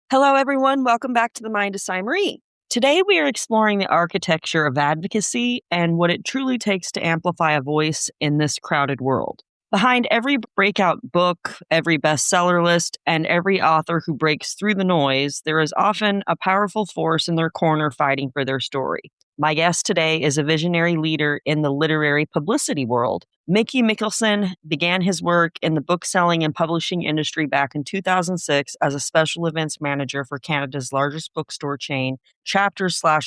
Hello, everyone. Welcome back to the Mind of Sai Marie. Today, we are exploring the architecture of advocacy and what it truly takes to amplify a voice in this crowded world. Behind every breakout book, every bestseller list, and every author who breaks through the noise, there is often a powerful force in their corner fighting for their story. My guest today is a visionary leader in the literary publicity world. Mickey Mikkelson began his work in the bookselling and publishing industry back in 2006 as a special events manager for Canada's largest bookstore chain,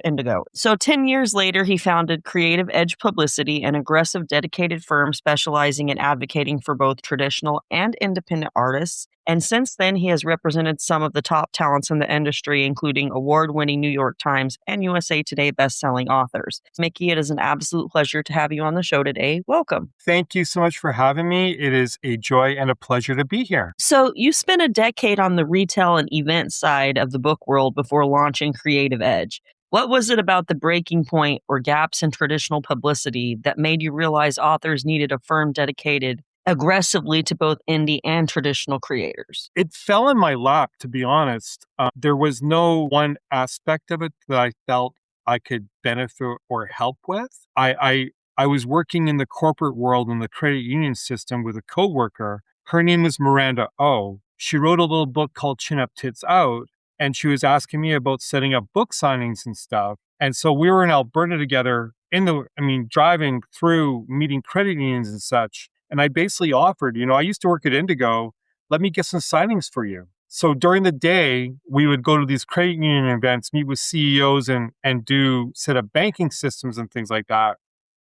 Indigo. So 10 years later, he founded Creative Edge Publicity, an aggressive, dedicated firm specializing in advocating for both traditional and independent artists. And since then, he has represented some of the top talents in the industry, including award-winning New York Times and USA Today best-selling authors. Mickey, it is an absolute pleasure to have you on the show today. Welcome. Thank you so much for having me. It is a joy and a pleasure to be here. So you spent a decade on the retail and event side of the book world before launching Creative Edge. What was it about the breaking point or gaps in traditional publicity that made you realize authors needed a firm dedicated aggressively to both indie and traditional creators? It fell in my lap, to be honest. There was no one aspect of it that I felt I could benefit or help with. I was working in the corporate world in the credit union system with a coworker. Her name was Miranda O. She wrote a little book called Chin Up Tits Out, and she was asking me about setting up book signings and stuff. And so we were in Alberta together driving through meeting credit unions and such. And I basically offered, I used to work at Indigo. Let me get some signings for you. So during the day, we would go to these credit union events, meet with CEOs and set up banking systems and things like that.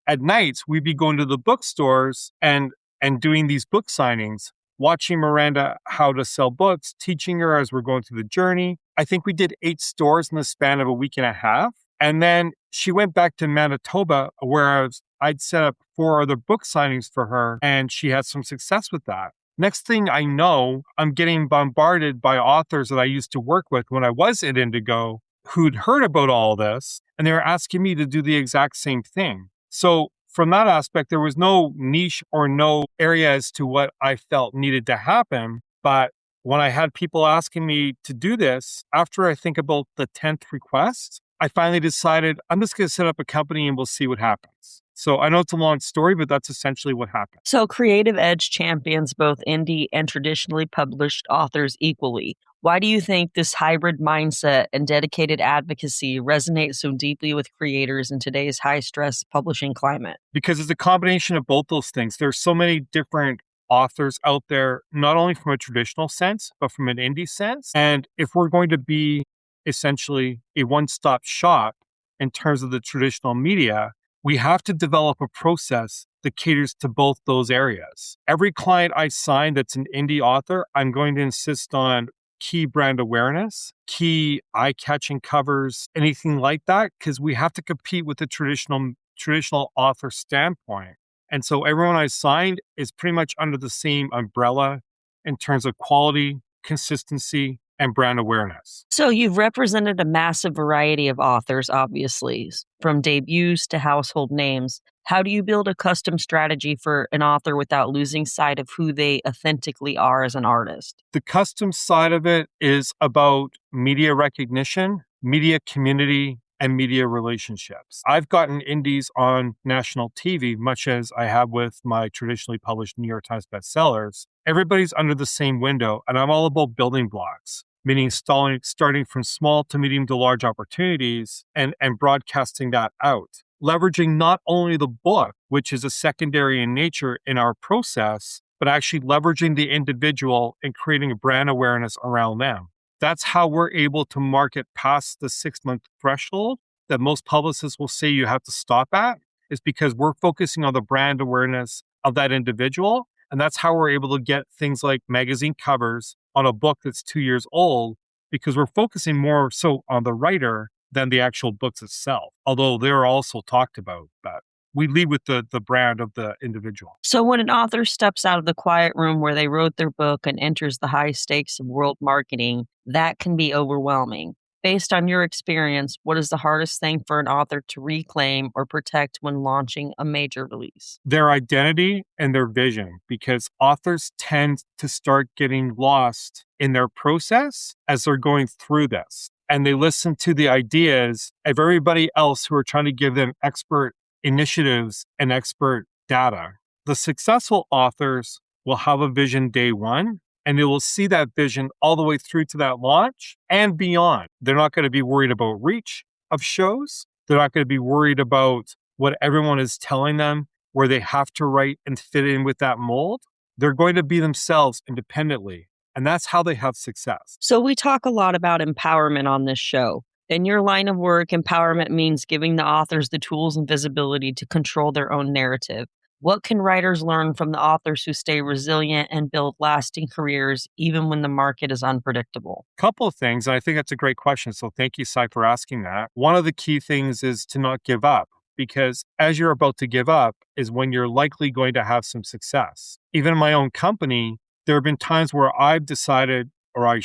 At nights, we'd be going to the bookstores and doing these book signings, watching Miranda how to sell books, teaching her as we're going through the journey. I think we did 8 stores in the span of a week and a half. And then she went back to Manitoba, where I'd set up 4 other book signings for her, and she had some success with that. Next thing I know, I'm getting bombarded by authors that I used to work with when I was at Indigo who'd heard about all this, and they were asking me to do the exact same thing. So from that aspect, there was no niche or no area as to what I felt needed to happen. But when I had people asking me to do this, after I think about the 10th request, I finally decided I'm just going to set up a company and we'll see what happens. So I know it's a long story, but that's essentially what happened. So Creative Edge champions both indie and traditionally published authors equally. Why do you think this hybrid mindset and dedicated advocacy resonates so deeply with creators in today's high-stress publishing climate? Because it's a combination of both those things. There's so many different authors out there, not only from a traditional sense, but from an indie sense. And if we're going to be essentially a one-stop shop in terms of the traditional media, we have to develop a process that caters to both those areas. Every client I sign that's an indie author, I'm going to insist on key brand awareness, key eye-catching covers, anything like that, because we have to compete with the traditional author standpoint. And so everyone I signed is pretty much under the same umbrella in terms of quality, consistency, and brand awareness. So you've represented a massive variety of authors, obviously, from debuts to household names. How do you build a custom strategy for an author without losing sight of who they authentically are as an artist? The custom side of it is about media recognition, media community, and media relationships. I've gotten indies on national TV, much as I have with my traditionally published New York Times bestsellers. Everybody's under the same window, and I'm all about building blocks, meaning starting from small to medium to large opportunities and broadcasting that out. Leveraging not only the book, which is a secondary in nature in our process, but actually leveraging the individual and creating a brand awareness around them. That's how we're able to market past the 6-month threshold that most publicists will say you have to stop at, is because we're focusing on the brand awareness of that individual. And that's how we're able to get things like magazine covers on a book that's 2 years old, because we're focusing more so on the writer than the actual books itself, although they're also talked about. But we lead with the brand of the individual. So when an author steps out of the quiet room where they wrote their book and enters the high stakes of world marketing, that can be overwhelming. Based on your experience, what is the hardest thing for an author to reclaim or protect when launching a major release? Their identity and their vision, because authors tend to start getting lost in their process as they're going through this. And they listen to the ideas of everybody else who are trying to give them expert initiatives and expert data. The successful authors will have a vision day one, and they will see that vision all the way through to that launch and beyond. They're not going to be worried about reach of shows. They're not going to be worried about what everyone is telling them, where they have to write and fit in with that mold. They're going to be themselves independently. And that's how they have success. So we talk a lot about empowerment on this show. In your line of work, empowerment means giving the authors the tools and visibility to control their own narrative. What can writers learn from the authors who stay resilient and build lasting careers even when the market is unpredictable? Couple of things, and I think that's a great question. So thank you, Sai, for asking that. One of the key things is to not give up, because as you're about to give up is when you're likely going to have some success. Even in my own company, there have been times where I've decided, or I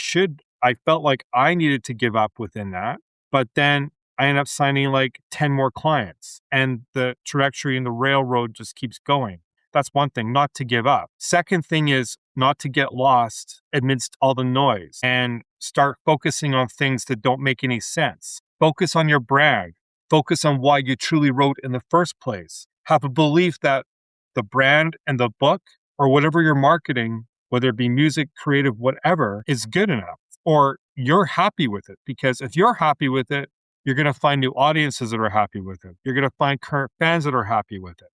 felt like I needed to give up within that, but then I end up signing like 10 more clients, and the trajectory and the railroad just keeps going. That's one thing, not to give up. Second thing is not to get lost amidst all the noise and start focusing on things that don't make any sense. Focus on your brand. Focus on why you truly wrote in the first place. Have a belief that the brand and the book or whatever you're marketing, whether it be music, creative, whatever, is good enough, or you're happy with it. Because if you're happy with it, you're going to find new audiences that are happy with it. You're going to find current fans that are happy with it.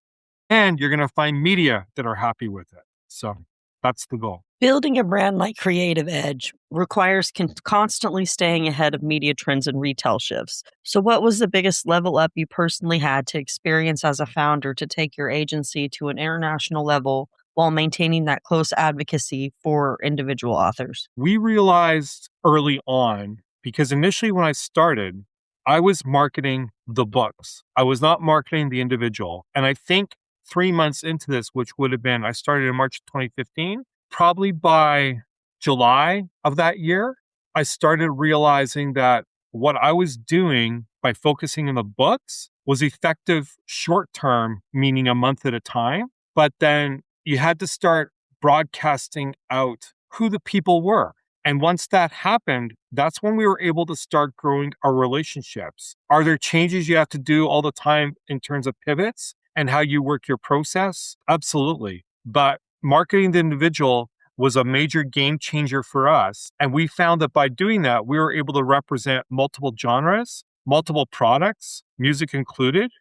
And you're going to find media that are happy with it. So that's the goal. Building a brand like Creative Edge requires constantly staying ahead of media trends and retail shifts. So what was the biggest level up you personally had to experience as a founder to take your agency to an international level while maintaining that close advocacy for individual authors? We realized early on, because initially when I started, I was marketing the books. I was not marketing the individual. And I think 3 months into this, which would have been, I started in March 2015, probably by July of that year, I started realizing that what I was doing by focusing on the books was effective short term, meaning a month at a time. But then you had to start broadcasting out who the people were. And once that happened, that's when we were able to start growing our relationships. Are there changes you have to do all the time in terms of pivots and how you work your process? Absolutely. But marketing the individual was a major game changer for us. And we found that by doing that, we were able to represent multiple genres, multiple products, music included,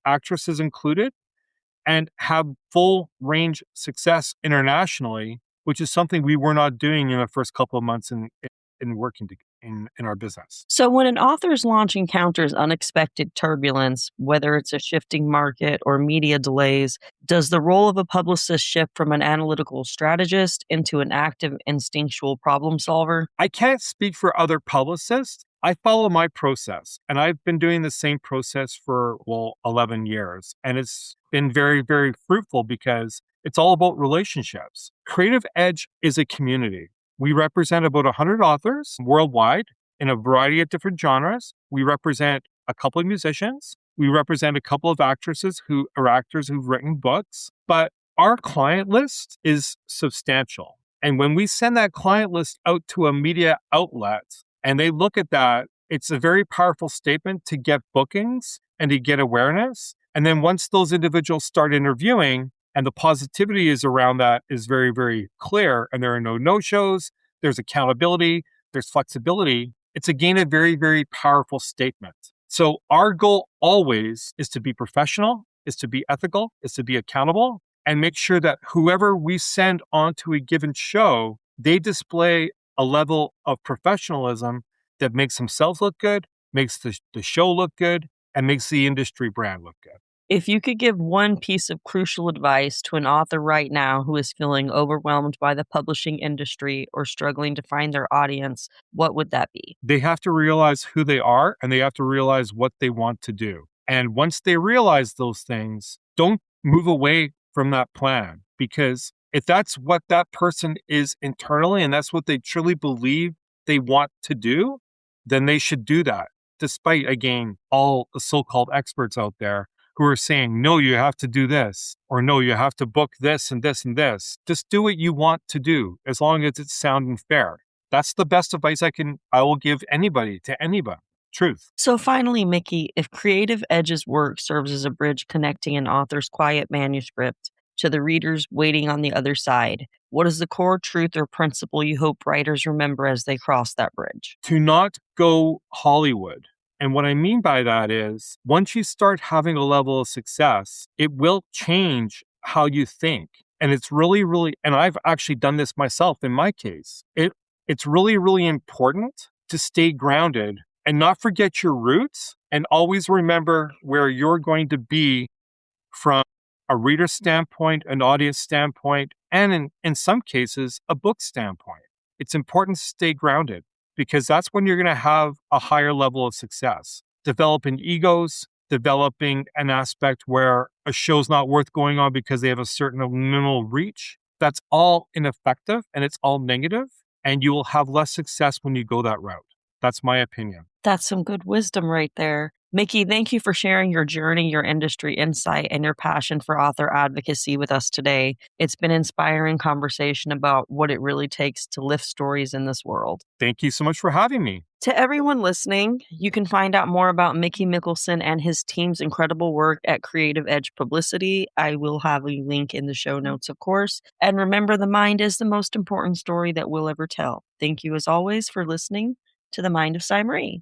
actresses included, and have full range success internationally, which is something we were not doing in the first couple of months in working in our business. So when an author's launch encounters unexpected turbulence, whether it's a shifting market or media delays, does the role of a publicist shift from an analytical strategist into an active instinctual problem solver? I can't speak for other publicists. I follow my process, and I've been doing the same process for, 11 years. And it's been very, very fruitful because it's all about relationships. Creative Edge is a community. We represent about 100 authors worldwide in a variety of different genres. We represent a couple of musicians. We represent a couple of actors who've written books. But our client list is substantial. And when we send that client list out to a media outlet and they look at that, it's a very powerful statement to get bookings and to get awareness. And then once those individuals start interviewing, and the positivity is around that is very, very clear. And there are no no-shows. There's accountability. There's flexibility. It's again a very, very powerful statement. So our goal always is to be professional, is to be ethical, is to be accountable, and make sure that whoever we send onto a given show, they display a level of professionalism that makes themselves look good, makes the show look good, and makes the industry brand look good. If you could give one piece of crucial advice to an author right now who is feeling overwhelmed by the publishing industry or struggling to find their audience, what would that be? They have to realize who they are and they have to realize what they want to do. And once they realize those things, don't move away from that plan, because if that's what that person is internally and that's what they truly believe they want to do, then they should do that. Despite, again, all the so-called experts out there who are saying, no, you have to do this, or no, you have to book this and this and this. Just do what you want to do, as long as it's sound and fair. That's the best advice I will give anybody to anybody. Truth. So finally, Mickey, if Creative Edge's work serves as a bridge connecting an author's quiet manuscript to the readers waiting on the other side, what is the core truth or principle you hope writers remember as they cross that bridge? To not go Hollywood. And what I mean by that is, once you start having a level of success, it will change how you think. And it's really, really, and I've actually done this myself in my case. It's really, really important to stay grounded and not forget your roots, and always remember where you're going to be from a reader standpoint, an audience standpoint, and in some cases, a book standpoint. It's important to stay grounded, because that's when you're going to have a higher level of success. Developing egos, developing an aspect where a show's not worth going on because they have a certain minimal reach, that's all ineffective and it's all negative, and you will have less success when you go that route. That's my opinion. That's some good wisdom right there. Mickey, thank you for sharing your journey, your industry insight, and your passion for author advocacy with us today. It's been an inspiring conversation about what it really takes to lift stories in this world. Thank you so much for having me. To everyone listening, you can find out more about Mickey Mikkelson and his team's incredible work at Creative Edge Publicity. I will have a link in the show notes, of course. And remember, the mind is the most important story that we'll ever tell. Thank you, as always, for listening to the Mind of Sai Marie.